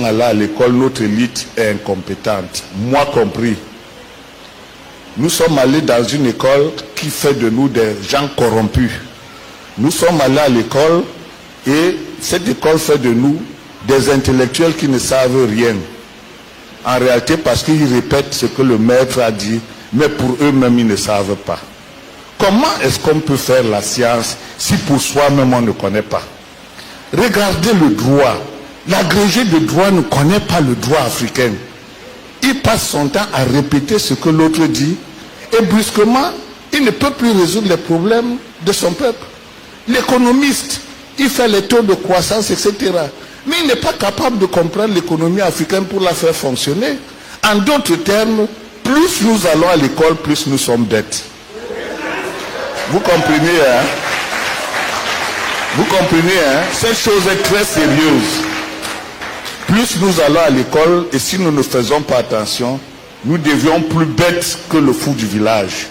allés à l'école, notre élite est incompétente, moi compris. Nous sommes allés dans une école qui fait de nous des gens corrompus. Nous sommes allés à l'école et cette école fait de nous des intellectuels qui ne savent rien. En réalité, parce qu'ils répètent ce que le maître a dit, mais pour eux-mêmes, ils ne savent pas. Comment est-ce qu'on peut faire la science si pour soi-même on ne connaît pas? Regardez le droit. L'agrégé de droit ne connaît pas le droit africain. Il passe son temps à répéter ce que l'autre dit et brusquement, il ne peut plus résoudre les problèmes de son peuple. L'économiste, il fait les taux de croissance, etc. Mais il n'est pas capable de comprendre l'économie africaine pour la faire fonctionner. En d'autres termes, plus nous allons à l'école, plus nous sommes bêtes. Vous comprenez, hein? Vous comprenez, hein? Cette chose est très sérieuse. Plus nous allons à l'école, et si nous ne faisons pas attention, nous devions plus bêtes que le fou du village.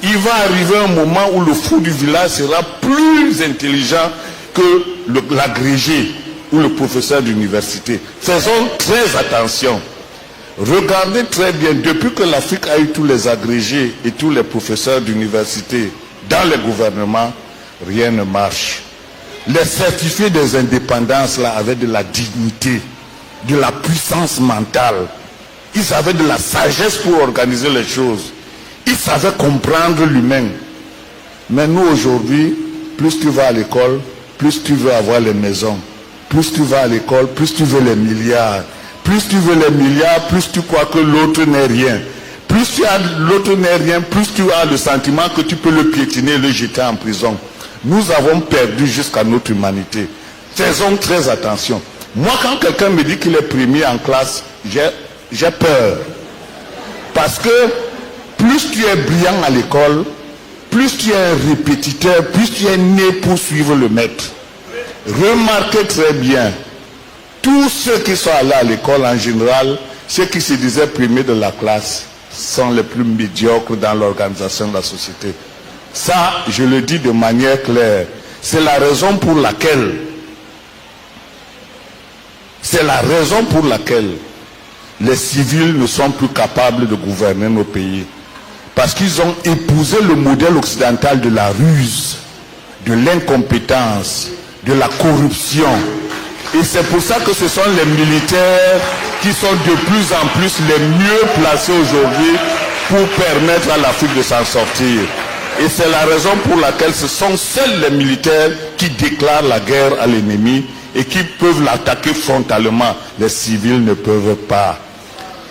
Il va arriver un moment où le fou du village sera plus intelligent que l'agrégé ou le professeur d'université. Faisons très attention. Regardez très bien, depuis que l'Afrique a eu tous les agrégés et tous les professeurs d'université dans les gouvernements, rien ne marche. Les certifiés des indépendances là avaient de la dignité, de la puissance mentale. Ils avaient de la sagesse pour organiser les choses. Ils savaient comprendre l'humain. Mais nous aujourd'hui, plus tu vas à l'école, plus tu veux avoir les maisons. Plus tu vas à l'école, plus tu veux les milliards. Plus tu veux les milliards, plus tu crois que l'autre n'est rien. Plus tu as l'autre n'est rien, plus tu as le sentiment que tu peux le piétiner et le jeter en prison. Nous avons perdu jusqu'à notre humanité. Faisons très attention. Moi, quand quelqu'un me dit qu'il est premier en classe, j'ai peur. Parce que plus tu es brillant à l'école, plus tu es un répétiteur, plus tu es né pour suivre le maître. Remarquez très bien, tous ceux qui sont allés à l'école en général, ceux qui se disaient premiers de la classe, sont les plus médiocres dans l'organisation de la société. Ça, je le dis de manière claire. C'est la raison pour laquelle les civils ne sont plus capables de gouverner nos pays. Parce qu'ils ont épousé le modèle occidental de la ruse, de l'incompétence, de la corruption. Et c'est pour ça que ce sont les militaires qui sont de plus en plus les mieux placés aujourd'hui pour permettre à l'Afrique de s'en sortir. Et c'est la raison pour laquelle ce sont seuls les militaires qui déclarent la guerre à l'ennemi et qui peuvent l'attaquer frontalement. Les civils ne peuvent pas.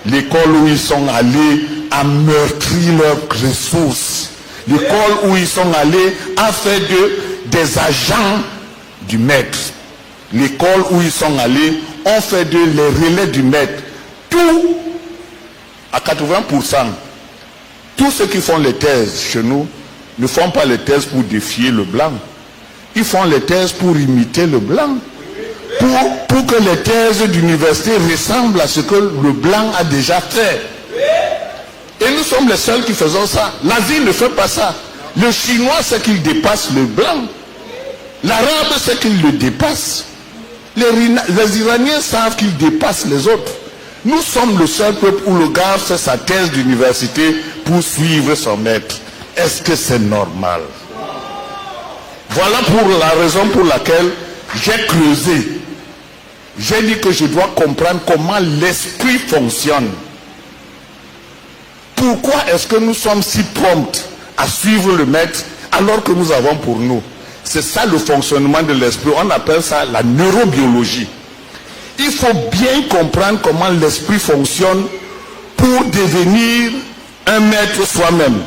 L'école où ils sont allés a meurtri leurs ressources. L'école où ils sont allés a fait des agents du maître. L'école où ils sont allés ont fait les relais du maître. Tout, à 80%, tous ceux qui font les thèses chez nous ne font pas les thèses pour défier le blanc. Ils font les thèses pour imiter le blanc. Pour que les thèses d'université ressemblent à ce que le blanc a déjà fait. Et nous sommes les seuls qui faisons ça. L'Asie ne fait pas ça. Le chinois sait qu'il dépasse le blanc. L'arabe sait qu'il le dépasse. Les Iraniens savent qu'ils dépassent les autres. Nous sommes le seul peuple où le gars fait sa thèse d'université pour suivre son maître. Est-ce que c'est normal? Voilà pour la raison pour laquelle j'ai creusé. J'ai dit que je dois comprendre comment l'esprit fonctionne. Pourquoi est-ce que nous sommes si prompts à suivre le maître alors que nous avons pour nous? C'est ça le fonctionnement de l'esprit. On appelle ça la neurobiologie. Il faut bien comprendre comment l'esprit fonctionne pour devenir un maître soi-même.